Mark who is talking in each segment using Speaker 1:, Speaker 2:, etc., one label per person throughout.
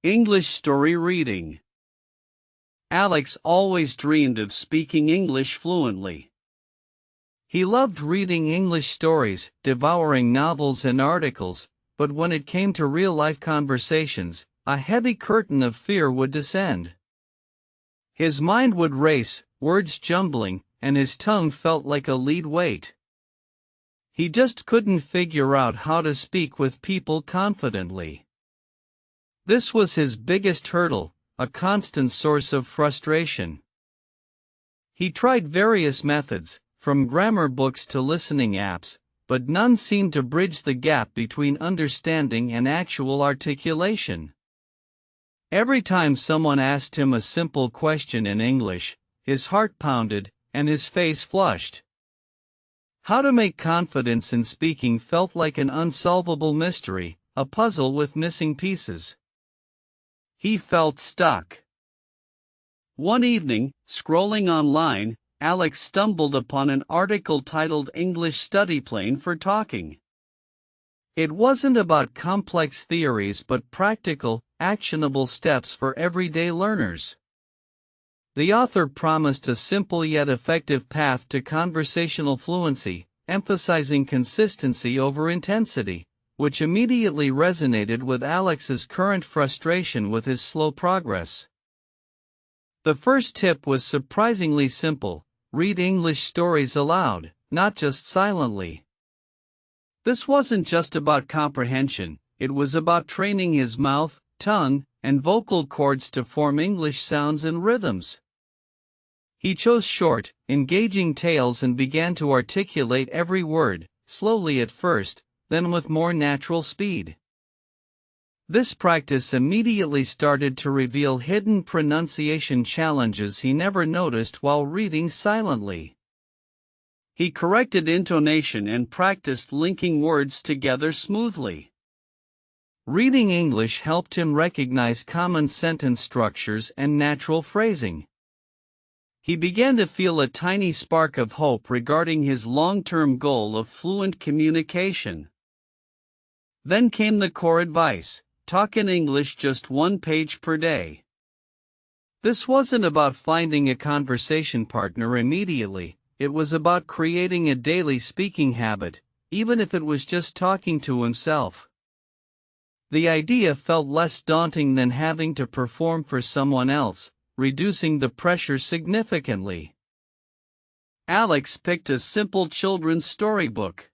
Speaker 1: English story reading. Alex always dreamed of speaking English fluently. He loved reading English stories, devouring novels and articles, but when it came to real-life conversations, a heavy curtain of fear would descend. His mind would race, words jumbling, and his tongue felt like a lead weight. He just couldn't figure out how to speak with people confidently. This was his biggest hurdle, a constant source of frustration. He tried various methods, from grammar books to listening apps, but none seemed to bridge the gap between understanding and actual articulation. Every time someone asked him a simple question in English, his heart pounded, and his face flushed. How to make confidence in speaking felt like an unsolvable mystery, a puzzle with missing pieces. He felt stuck. One evening, scrolling online, Alex stumbled upon an article titled "English Study Plan for Talking." It wasn't about complex theories but practical, actionable steps for everyday learners. The author promised a simple yet effective path to conversational fluency, emphasizing consistency over intensity, which immediately resonated with Alex's current frustration with his slow progress. The first tip was surprisingly simple: read English stories aloud, not just silently. This wasn't just about comprehension, it was about training his mouth, tongue, and vocal cords to form English sounds and rhythms. He chose short, engaging tales and began to articulate every word, slowly at first, then with more natural speed. This practice immediately started to reveal hidden pronunciation challenges he never noticed while reading silently. He corrected intonation and practiced linking words together smoothly. Reading English helped him recognize common sentence structures and natural phrasing. He began to feel a tiny spark of hope regarding his long-term goal of fluent communication. Then came the core advice: talk in English just 1 page per day. This wasn't about finding a conversation partner immediately, it was about creating a daily speaking habit, even if it was just talking to himself. The idea felt less daunting than having to perform for someone else, reducing the pressure significantly. Alex picked a simple children's storybook.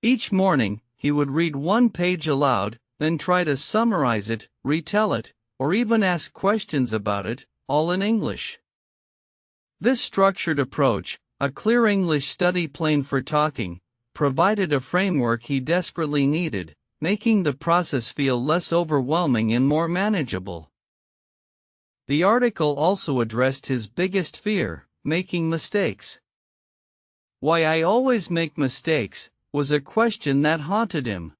Speaker 1: Each morning, he would read 1 page aloud, then try to summarize it, retell it, or even ask questions about it, all in English. This structured approach, a clear English study plan for talking, provided a framework he desperately needed, making the process feel less overwhelming and more manageable. The article also addressed his biggest fear: making mistakes. "Why I always make mistakes," was a question that haunted him.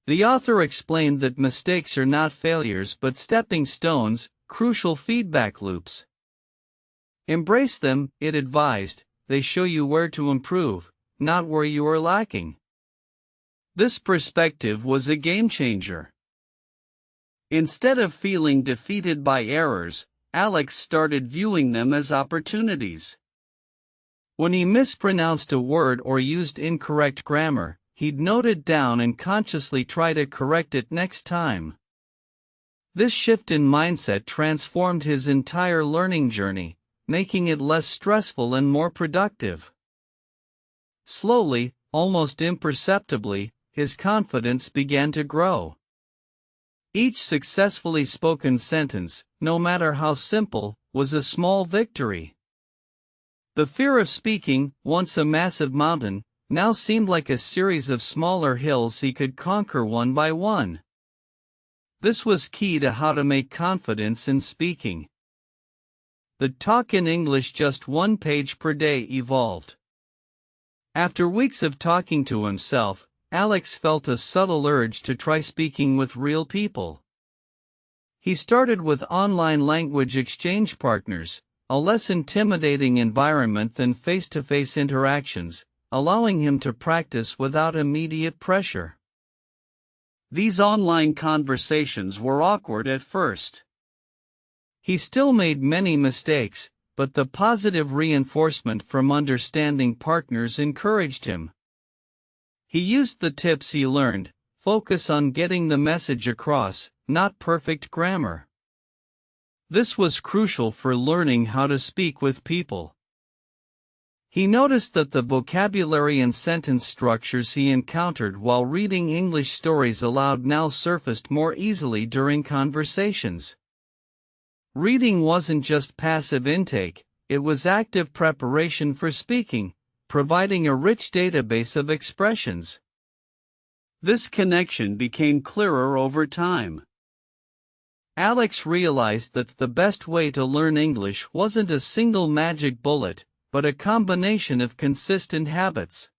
Speaker 1: The author explained that mistakes are not failures but stepping stones, crucial feedback loops. Embrace them, it advised, they show you where to improve, not where you are lacking. This perspective was a game changer. Instead of feeling defeated by errors, Alex started viewing them as opportunities. When he mispronounced a word or used incorrect grammar, he'd note it down and consciously try to correct it next time. This shift in mindset transformed his entire learning journey, making it less stressful and more productive. Slowly, almost imperceptibly, his confidence began to grow. Each successfully spoken sentence, no matter how simple, was a small victory. The fear of speaking, once a massive mountain, now seemed like a series of smaller hills he could conquer one by one. This was key to how to make confidence in speaking. The talk in English just 1 page per day evolved. After weeks of talking to himself, Alex felt a subtle urge to try speaking with real people. He started with online language exchange partners, a less intimidating environment than face-to-face interactions, allowing him to practice without immediate pressure. These online conversations were awkward at first. He still made many mistakes, but the positive reinforcement from understanding partners encouraged him. He used the tips he learned: focus on getting the message across, not perfect grammar. This was crucial for learning how to speak with people. He noticed that the vocabulary and sentence structures he encountered while reading English stories aloud now surfaced more easily during conversations. Reading wasn't just passive intake, it was active preparation for speaking, providing a rich database of expressions. This connection became clearer over time. Alex realized that the best way to learn English wasn't a single magic bullet, but a combination of consistent habits.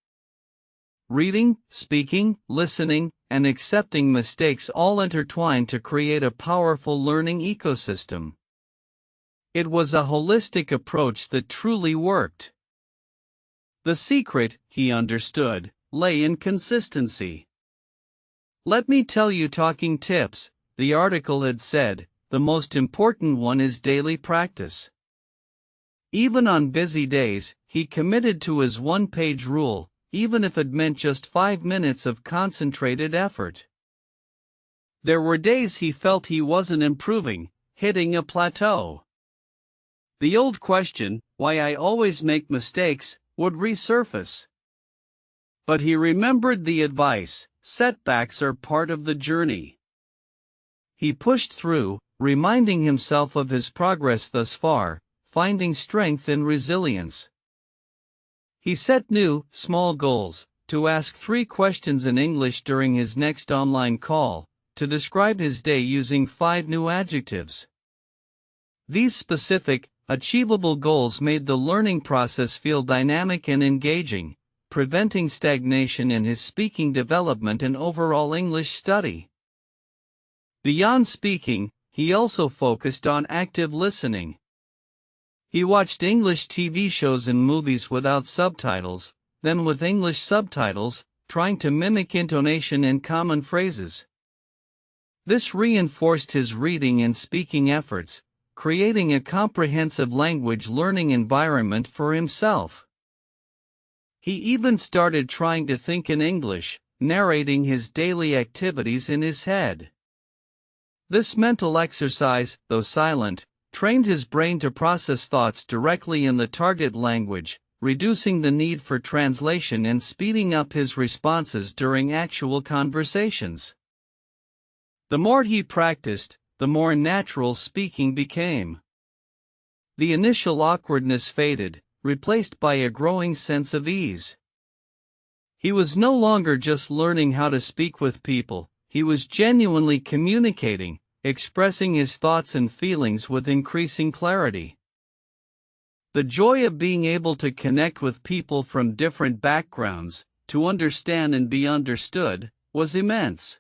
Speaker 1: Reading, speaking, listening, and accepting mistakes all intertwined to create a powerful learning ecosystem. It was a holistic approach that truly worked. The secret, he understood, lay in consistency. Let me tell you talking tips, the article had said, the most important one is daily practice. Even on busy days, he committed to his one-page rule, even if it meant just 5 minutes of concentrated effort. There were days he felt he wasn't improving, hitting a plateau. The old question, why I always make mistakes, would resurface. But he remembered the advice: setbacks are part of the journey. He pushed through, reminding himself of his progress thus far, finding strength and resilience. He set new, small goals: to ask 3 questions in English during his next online call, to describe his day using 5 new adjectives. These specific, achievable goals made the learning process feel dynamic and engaging, preventing stagnation in his speaking development and overall English study. Beyond speaking, he also focused on active listening. He watched English TV shows and movies without subtitles, then with English subtitles, trying to mimic intonation and common phrases. This reinforced his reading and speaking efforts, creating a comprehensive language learning environment for himself. He even started trying to think in English, narrating his daily activities in his head. This mental exercise, though silent, trained his brain to process thoughts directly in the target language, reducing the need for translation and speeding up his responses during actual conversations. The more he practiced, the more natural speaking became. The initial awkwardness faded, replaced by a growing sense of ease. He was no longer just learning how to speak with people, he was genuinely communicating, expressing his thoughts and feelings with increasing clarity. The joy of being able to connect with people from different backgrounds, to understand and be understood, was immense.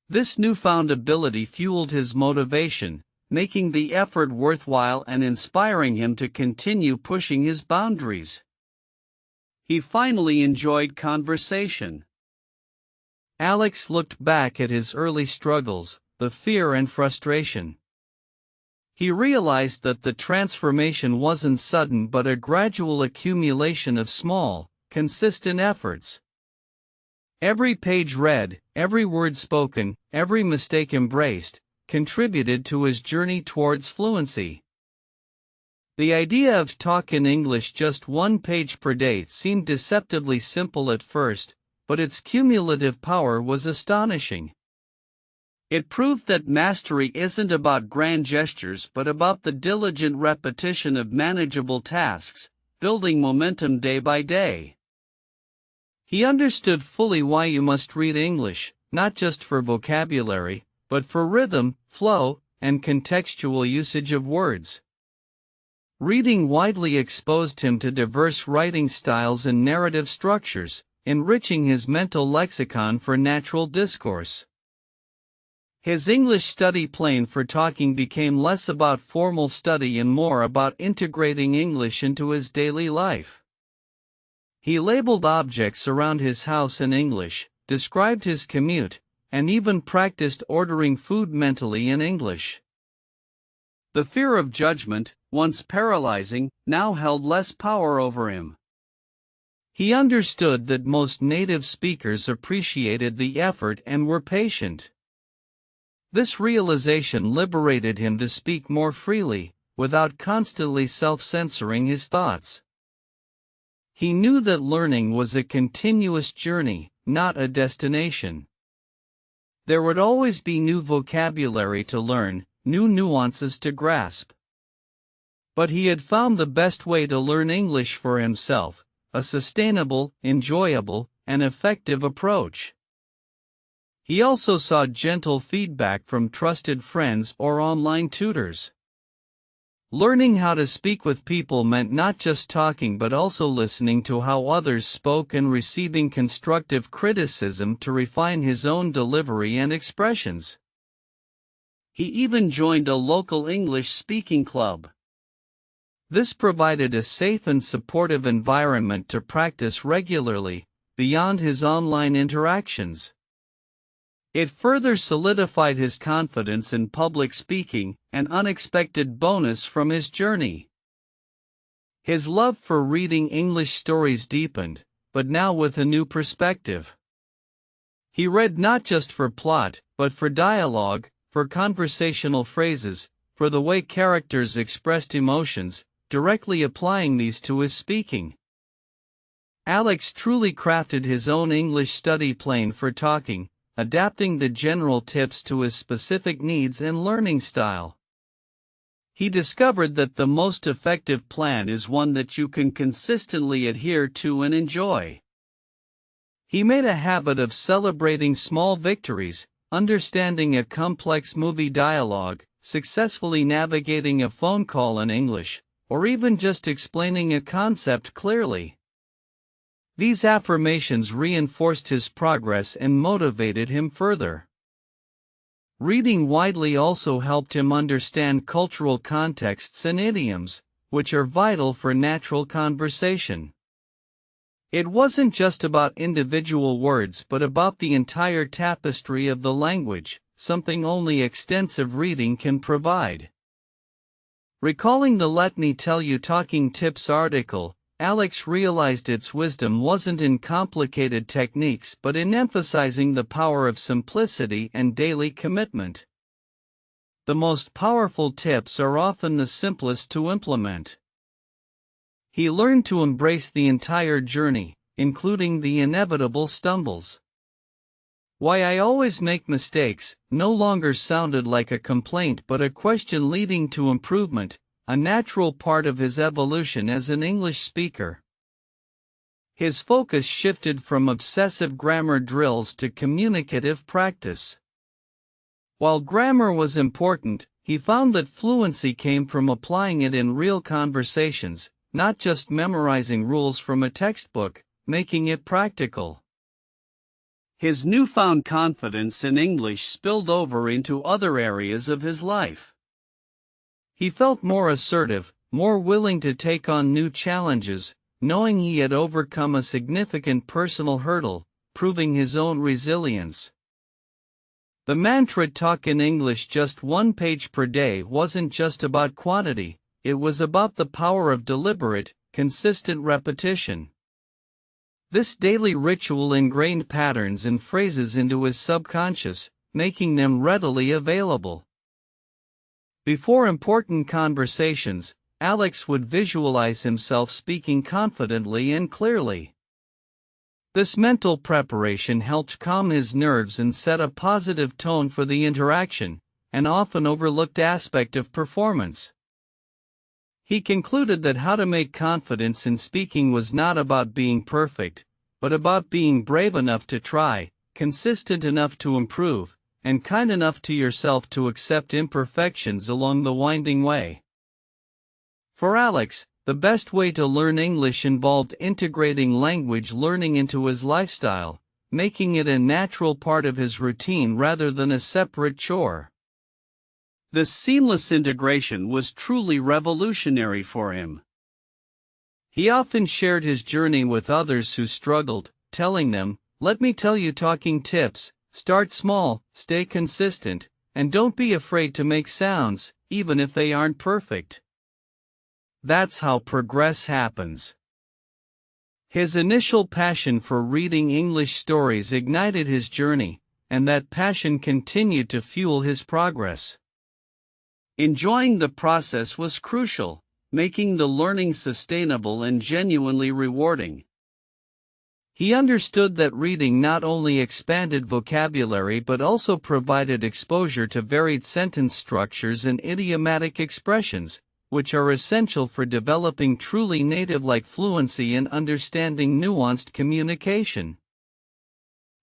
Speaker 1: This newfound ability fueled his motivation, making the effort worthwhile and inspiring him to continue pushing his boundaries. He finally enjoyed conversation. Alex looked back at his early struggles, the fear and frustration. He realized that the transformation wasn't sudden but a gradual accumulation of small, consistent efforts. Every page read, every word spoken, every mistake embraced, contributed to his journey towards fluency. The idea of talk in English just 1 page per day seemed deceptively simple at first, but its cumulative power was astonishing. It proved that mastery isn't about grand gestures but about the diligent repetition of manageable tasks, building momentum day by day. He understood fully why you must read English, not just for vocabulary, but for rhythm, flow, and contextual usage of words. Reading widely exposed him to diverse writing styles and narrative structures, enriching his mental lexicon for natural discourse. His English study plan for talking became less about formal study and more about integrating English into his daily life. He labeled objects around his house in English, described his commute, and even practiced ordering food mentally in English. The fear of judgment, once paralyzing, now held less power over him. He understood that most native speakers appreciated the effort and were patient. This realization liberated him to speak more freely, without constantly self-censoring his thoughts. He knew that learning was a continuous journey, not a destination. There would always be new vocabulary to learn, new nuances to grasp. But he had found the best way to learn English for himself, a sustainable, enjoyable, and effective approach. He also sought gentle feedback from trusted friends or online tutors. Learning how to speak with people meant not just talking but also listening to how others spoke and receiving constructive criticism to refine his own delivery and expressions. He even joined a local English speaking club. This provided a safe and supportive environment to practice regularly, beyond his online interactions. It further solidified his confidence in public speaking, an unexpected bonus from his journey. His love for reading English stories deepened, but now with a new perspective. He read not just for plot, but for dialogue, for conversational phrases, for the way characters expressed emotions, directly applying these to his speaking. Alex truly crafted his own English study plan for talking, adapting the general tips to his specific needs and learning style. He discovered that the most effective plan is one that you can consistently adhere to and enjoy. He made a habit of celebrating small victories, understanding a complex movie dialogue, successfully navigating a phone call in English, or even just explaining a concept clearly. These affirmations reinforced his progress and motivated him further. Reading widely also helped him understand cultural contexts and idioms, which are vital for natural conversation. It wasn't just about individual words but about the entire tapestry of the language, something only extensive reading can provide. Recalling the Let Me Tell You Talking Tips article, Alex realized its wisdom wasn't in complicated techniques but in emphasizing the power of simplicity and daily commitment. The most powerful tips are often the simplest to implement. He learned to embrace the entire journey, including the inevitable stumbles. Why I always make mistakes no longer sounded like a complaint but a question leading to improvement, a natural part of his evolution as an English speaker. His focus shifted from obsessive grammar drills to communicative practice. While grammar was important, he found that fluency came from applying it in real conversations, not just memorizing rules from a textbook, making it practical. His newfound confidence in English spilled over into other areas of his life. He felt more assertive, more willing to take on new challenges, knowing he had overcome a significant personal hurdle, proving his own resilience. The mantra "talk in English just 1 page per day" wasn't just about quantity, it was about the power of deliberate, consistent repetition. This daily ritual ingrained patterns and phrases into his subconscious, making them readily available. Before important conversations, Alex would visualize himself speaking confidently and clearly. This mental preparation helped calm his nerves and set a positive tone for the interaction, an often overlooked aspect of performance. He concluded that how to make confidence in speaking was not about being perfect, but about being brave enough to try, consistent enough to improve, and kind enough to yourself to accept imperfections along the winding way. For Alex, the best way to learn English involved integrating language learning into his lifestyle, making it a natural part of his routine rather than a separate chore. This seamless integration was truly revolutionary for him. He often shared his journey with others who struggled, telling them, "Let me tell you talking tips, Start small, stay consistent, and don't be afraid to make sounds, even if they aren't perfect. That's how progress happens. His initial passion for reading English stories ignited his journey, and that passion continued to fuel his progress. Enjoying the process was crucial, making the learning sustainable and genuinely rewarding. He understood that reading not only expanded vocabulary but also provided exposure to varied sentence structures and idiomatic expressions, which are essential for developing truly native-like fluency and understanding nuanced communication.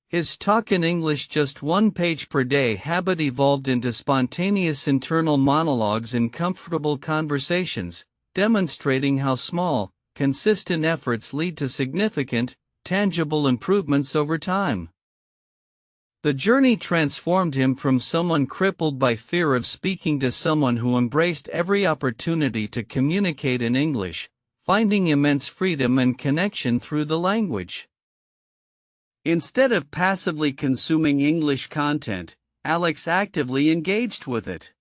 Speaker 1: His talk in English just 1 page per day habit evolved into spontaneous internal monologues and comfortable conversations, demonstrating how small, consistent efforts lead to significant, tangible improvements over time. The journey transformed him from someone crippled by fear of speaking to someone who embraced every opportunity to communicate in English, finding immense freedom and connection through the language. Instead of passively consuming English content, Alex actively engaged with it.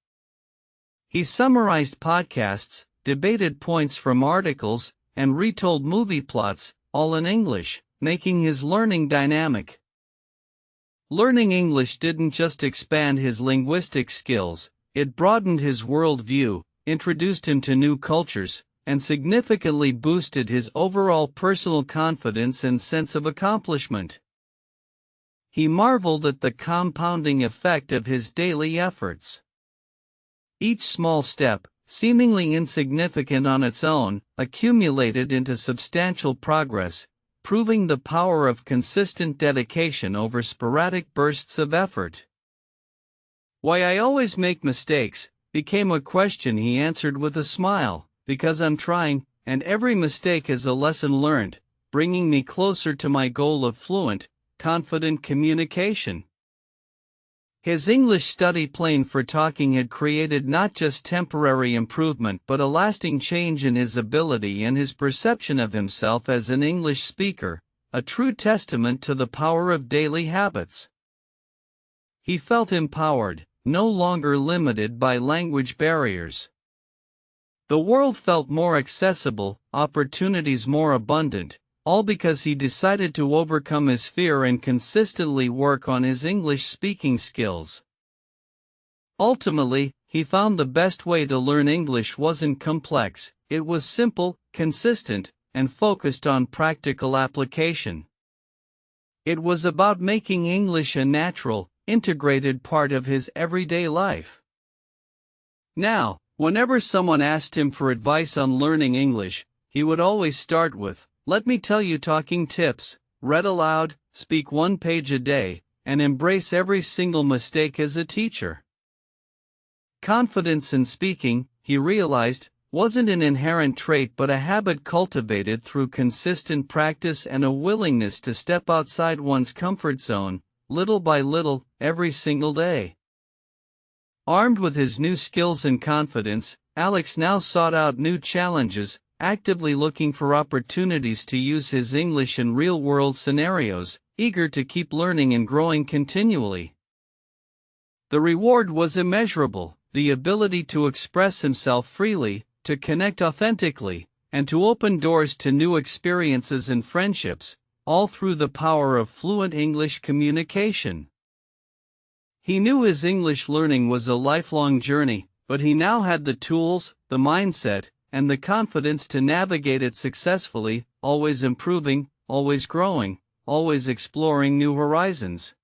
Speaker 1: He summarized podcasts, debated points from articles, and retold movie plots, all in English, making his learning dynamic. Learning English didn't just expand his linguistic skills, it broadened his worldview, introduced him to new cultures, and significantly boosted his overall personal confidence and sense of accomplishment. He marveled at the compounding effect of his daily efforts. Each small step, seemingly insignificant on its own, accumulated into substantial progress, proving the power of consistent dedication over sporadic bursts of effort. "Why I always make mistakes" became a question he answered with a smile, "because I'm trying, and every mistake is a lesson learned, bringing me closer to my goal of fluent, confident communication." His English study plan for talking had created not just temporary improvement but a lasting change in his ability and his perception of himself as an English speaker, a true testament to the power of daily habits. He felt empowered, no longer limited by language barriers. The world felt more accessible, opportunities more abundant, all because he decided to overcome his fear and consistently work on his English speaking skills. Ultimately, he found the best way to learn English wasn't complex, it was simple, consistent, and focused on practical application. It was about making English a natural, integrated part of his everyday life. Now, whenever someone asked him for advice on learning English, he would always start with, "Let me tell you talking tips, read aloud, speak 1 page a day, and embrace every single mistake as a teacher." Confidence in speaking, he realized, wasn't an inherent trait but a habit cultivated through consistent practice and a willingness to step outside one's comfort zone, little by little, every single day. Armed with his new skills and confidence, Alex now sought out new challenges, actively looking for opportunities to use his English in real-world scenarios, eager to keep learning and growing continually. The reward was immeasurable, the ability to express himself freely, to connect authentically, and to open doors to new experiences and friendships, all through the power of fluent English communication. He knew his English learning was a lifelong journey, but he now had the tools, the mindset, and the confidence to navigate it successfully, always improving, always growing, always exploring new horizons.